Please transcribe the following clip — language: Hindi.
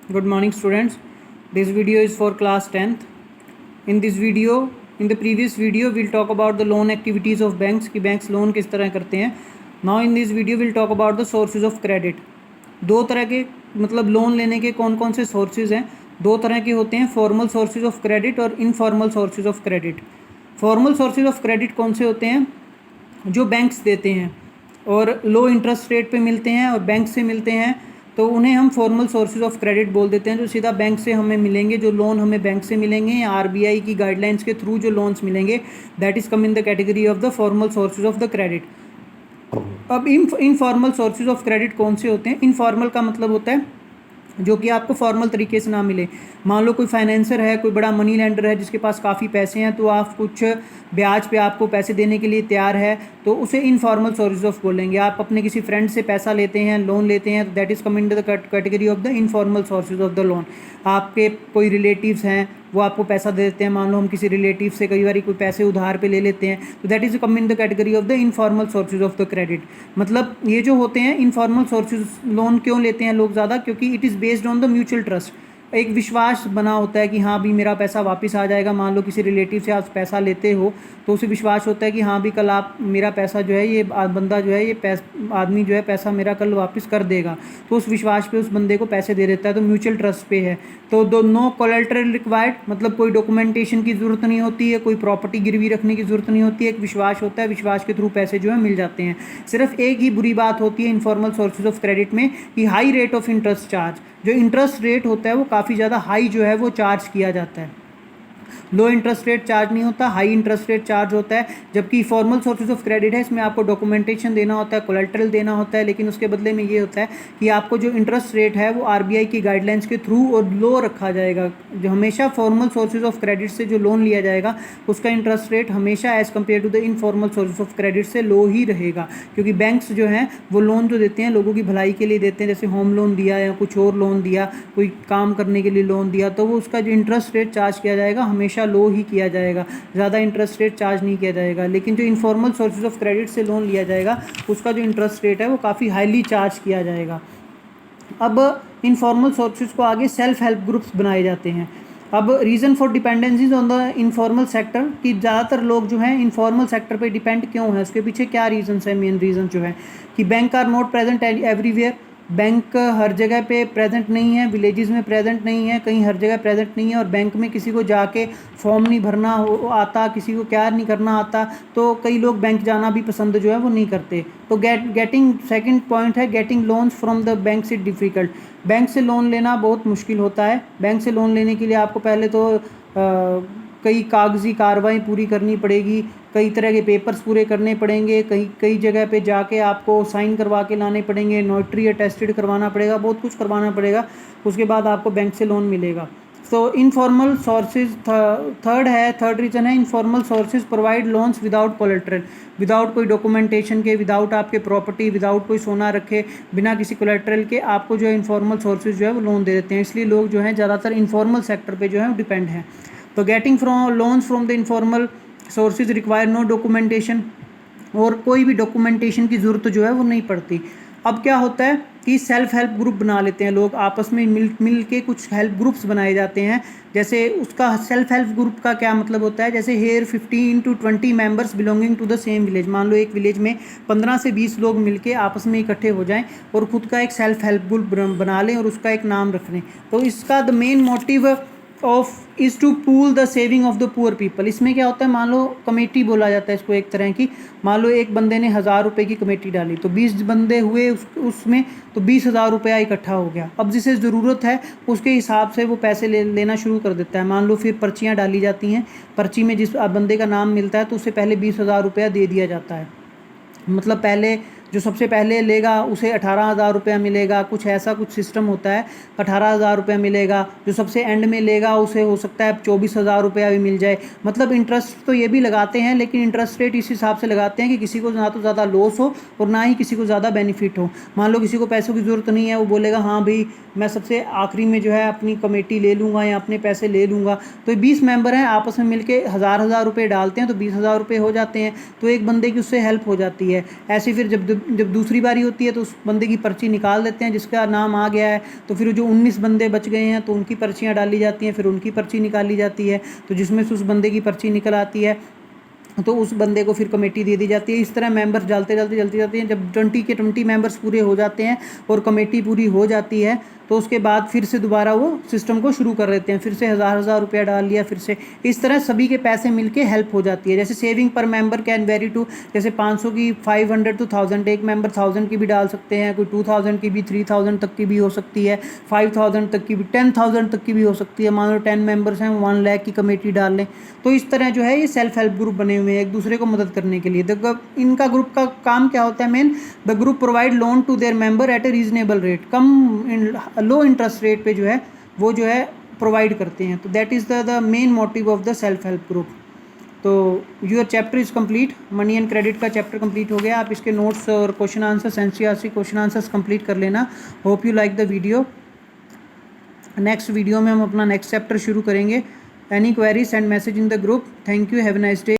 Good morning, students. This video is for class 10th. In the previous video, we'll talk about the loan activities of banks कि banks loan किस तरह करते हैं. Now in this video, we'll talk about the sources of credit. दो तरह के मतलब लोन लेने के कौन कौन से सोर्सेज हैं. दो तरह के होते हैं, फॉर्मल सोर्सेज ऑफ क्रेडिट और informal sources of credit. Formal sources of credit कौन से होते हैं? जो बैंक्स देते हैं और लो इंटरेस्ट रेट पे मिलते हैं और बैंक से मिलते हैं, तो उन्हें हम फॉर्मल सोर्सेज ऑफ क्रेडिट बोल देते हैं. जो सीधा बैंक से हमें मिलेंगे, जो लोन हमें बैंक से मिलेंगे या आरबीआई की गाइडलाइंस के थ्रू जो लोन्स मिलेंगे, that is come in the category of the formal sources of the credit. अब इनफॉर्मल सोर्सेज ऑफ क्रेडिट कौन से होते हैं? इनफॉर्मल का मतलब होता है जो कि आपको फॉर्मल तरीके से ना मिले. मान लो कोई फाइनेंसर है, कोई बड़ा मनी लेंडर है जिसके पास काफ़ी पैसे हैं, तो आप कुछ ब्याज पे आपको पैसे देने के लिए तैयार है, तो उसे इनफॉर्मल सोर्सेज ऑफ बोलेंगे. आप अपने किसी फ्रेंड से पैसा लेते हैं, लोन लेते हैं, तो that is come in the category of the informal sources of the loan. आपके कोई रिलेटिव्स हैं, वो आपको पैसा दे देते हैं. मान लो हम किसी रिलेटिव से कई बार कोई पैसे उधार पे ले लेते हैं, तो that is come in the category of the informal sources of the credit. मतलब ये जो होते हैं इनफॉर्मल सोर्सेज, लोन क्यों लेते हैं लोग ज़्यादा? क्योंकि it is based on the mutual trust. एक विश्वास बना होता है कि हाँ भी मेरा पैसा वापस आ जाएगा. मान लो किसी रिलेटिव से आप पैसा लेते हो, तो उसे विश्वास होता है कि हाँ भी कल आप मेरा पैसा जो है, ये बंदा जो है, ये आदमी जो है पैसा मेरा कल वापस कर देगा. तो उस विश्वास पे उस बंदे को पैसे दे देता है, तो म्यूचुअल ट्रस्ट पे है. तो नो कोलेटरल रिक्वायर्ड, मतलब कोई डॉक्यूमेंटेशन की ज़रूरत नहीं होती है, कोई प्रॉपर्टी गिरवी रखने की ज़रूरत नहीं होती है. एक विश्वास होता है, विश्वास के थ्रू पैसे जो है मिल जाते हैं. सिर्फ एक ही बुरी बात होती है इनफॉर्मल सोर्सेज ऑफ क्रेडिट में, कि high rate of interest charge. जो इंटरेस्ट रेट होता है वो काफ़ी ज़्यादा हाई जो है वो चार्ज किया जाता है. लो इंटरेस्ट रेट चार्ज नहीं होता, हाई इंटरेस्ट रेट चार्ज होता है. जबकि फॉर्मल सोर्सेज ऑफ क्रेडिट है, इसमें आपको डॉक्यूमेंटेशन देना होता है, कोलेटरल देना होता है, लेकिन उसके बदले में ये होता है कि आपको जो इंटरेस्ट रेट है वो आरबीआई की गाइडलाइंस के थ्रू और लो रखा जाएगा. जो हमेशा फॉर्मल सोर्सेज ऑफ क्रेडिट से जो लोन लिया जाएगा, उसका इंटरेस्ट रेट हमेशा as compare to the informal sources of credit से लो ही रहेगा. क्योंकि बैंक्स जो हैं वो लोन जो देते हैं लोगों की भलाई के लिए देते हैं. जैसे होम लोन दिया या कुछ और लोन दिया, कोई काम करने के लिए लोन दिया, तो वो उसका जो इंटरेस्ट रेट चार्ज किया जाएगा हमेशा लो ही किया जाएगा, ज़्यादा इंटरेस्ट रेट चार्ज नहीं किया जाएगा. लेकिन जो इनफॉर्मल सोर्सेज ऑफ क्रेडिट से लोन लिया जाएगा, उसका जो इंटरेस्ट रेट है वो काफ़ी हाईली चार्ज किया जाएगा. अब इनफॉर्मल सोर्सेज को आगे सेल्फ हेल्प ग्रुप्स बनाए जाते हैं. अब reason for dependencies on the informal sector, कि ज़्यादातर लोग जो हैं इनफॉर्मल सेक्टर पे डिपेंड क्यों है, उसके पीछे क्या रीजंस है? मेन रीज़न जो है कि bank are not present everywhere. Bank हर जगह पे प्रेजेंट नहीं है, विलेजेस में प्रेजेंट नहीं है, कहीं हर जगह प्रेजेंट नहीं है. और बैंक में किसी को जाके फॉर्म नहीं भरना आता, किसी को क्या नहीं करना आता, तो कई लोग बैंक जाना भी पसंद जो है वो नहीं करते. तो गेटिंग सेकंड पॉइंट है, getting loans from the bank is difficult. Bank से लोन लेना बहुत मुश्किल होता है. बैंक से लोन लेने के लिए आपको पहले तो कई कागजी कार्रवाई पूरी करनी पड़ेगी, कई तरह के पेपर्स पूरे करने पड़ेंगे, कई जगह पे जाके आपको साइन करवा के लाने पड़ेंगे, नोटरी अटेस्टेड करवाना पड़ेगा, बहुत कुछ करवाना पड़ेगा. उसके बाद आपको बैंक से लोन मिलेगा. सो इनफॉर्मल सोर्सेज थर्ड रीज़न है, informal sources provide loans without collateral. Without कोई डॉक्यूमेंटेशन के, विदाउट आपके प्रॉपर्टी, विदाउट कोई सोना रखे, बिना किसी कोलेटरल के आपको जो है इनफॉर्मल सोर्सेज जो है वो लोन दे देते हैं. इसलिए लोग जो हैं ज़्यादातर इनफॉर्मल सेक्टर पे जो है वो डिपेंड हैं. तो getting loans from the informal sources require no documentation, और कोई भी डॉक्यूमेंटेशन की ज़रूरत जो है वो नहीं पड़ती. अब क्या होता है कि सेल्फ हेल्प ग्रुप बना लेते हैं लोग, आपस में मिल के कुछ हेल्प ग्रुप्स बनाए जाते हैं. जैसे उसका सेल्फ हेल्प ग्रुप का क्या मतलब होता है? जैसे here 15 to 20 members belonging to the same village. मान लो एक विलेज में 15 से 20 लोग मिलके आपस में इकट्ठे हो जाएं और खुद का एक सेल्फ हेल्प ग्रुप बना लें और उसका एक नाम रख लें. तो इसका the main motive of is to pool the saving of the poor people. इसमें क्या होता है, मान लो कमेटी बोला जाता है इसको एक तरह की. मान लो एक बंदे ने 1000 रुपये की कमेटी डाली, तो 20 बंदे हुए उसमें, तो 20,000 रुपया इकट्ठा हो गया. अब जिसे ज़रूरत है उसके हिसाब से वो पैसे लेना शुरू कर देता है. मान लो फिर पर्चियाँ डाली जाती हैं, पर्ची में जिस बंदे का नाम मिलता है तो उससे पहले 20,000 रुपया दे दिया जाता है. मतलब पहले जो सबसे पहले लेगा उसे 18,000 रुपया मिलेगा, कुछ ऐसा कुछ सिस्टम होता है. 18,000 रुपया मिलेगा. जो सबसे एंड में लेगा उसे हो सकता है 24,000 रुपया भी मिल जाए. मतलब इंटरेस्ट तो ये भी लगाते हैं, लेकिन इंटरेस्ट रेट इस हिसाब से लगाते हैं कि किसी को ना तो ज़्यादा लॉस हो और ना ही किसी को ज़्यादा बेनिफिट हो. मान लो किसी को पैसों की ज़रूरत नहीं है, वो बोलेगा हाँ भाई मैं सबसे आखिरी में जो है अपनी कमेटी ले लूँगा या अपने पैसे ले लूँगा. तो 20 मेंबर हैं, आपस में मिलके 1000 रुपये डालते हैं, तो 20,000 रुपये हो जाते हैं. तो एक बंदे की उससे हेल्प हो जाती है. ऐसे फिर जब जब दूसरी बारी होती है तो उस बंदे की पर्ची निकाल देते हैं, जिसका नाम आ गया है तो फिर जो 19 बंदे बच गए हैं तो उनकी पर्चियाँ डाली जाती हैं, फिर उनकी पर्ची निकाली जाती है, तो जिसमें से उस बंदे की पर्ची निकल आती है तो उस बंदे को फिर कमेटी दे दी जाती है। इस तरह मेंबर्स डालते चलते जाते हैं। जब 20 के 20 मेंबर्स पूरे हो जाते हैं और कमेटी पूरी हो जाती है तो उसके बाद फिर से दोबारा वो सिस्टम को शुरू कर देते हैं, फिर से हज़ार रुपया डाल लिया, फिर से इस तरह सभी के पैसे मिलके हेल्प हो जाती है। जैसे सेविंग पर मेंबर कैन वेरी टू, जैसे 500 की 500 to 1000, एक मेंबर 1000 की भी डाल सकते हैं, कोई 2000 की भी, 3000 तक की भी हो सकती है, 5000 तक की भी, 10,000 तक की भी हो सकती है। मान लो 10 मेंबर्स हैं, 1 लाख की कमेटी डाल लें। तो इस तरह जो है ये सेल्फ हेल्प ग्रुप बने हुए हैं एक दूसरे को मदद करने के लिए। इनका ग्रुप का काम क्या होता है main, the group provide loan to their member at a reasonable rate, कम लो इंटरेस्ट रेट पे जो है वो जो है प्रोवाइड करते हैं। तो that is the main motive of the self help group. तो your chapter is complete, money and credit का चैप्टर कंप्लीट हो गया। आप इसके नोट्स और question answers, NCERT question answers complete कर लेना। Hope you like the video. Next video में हम अपना नेक्स्ट चैप्टर शुरू करेंगे। Any query send message in the group. Thank you, have a nice day.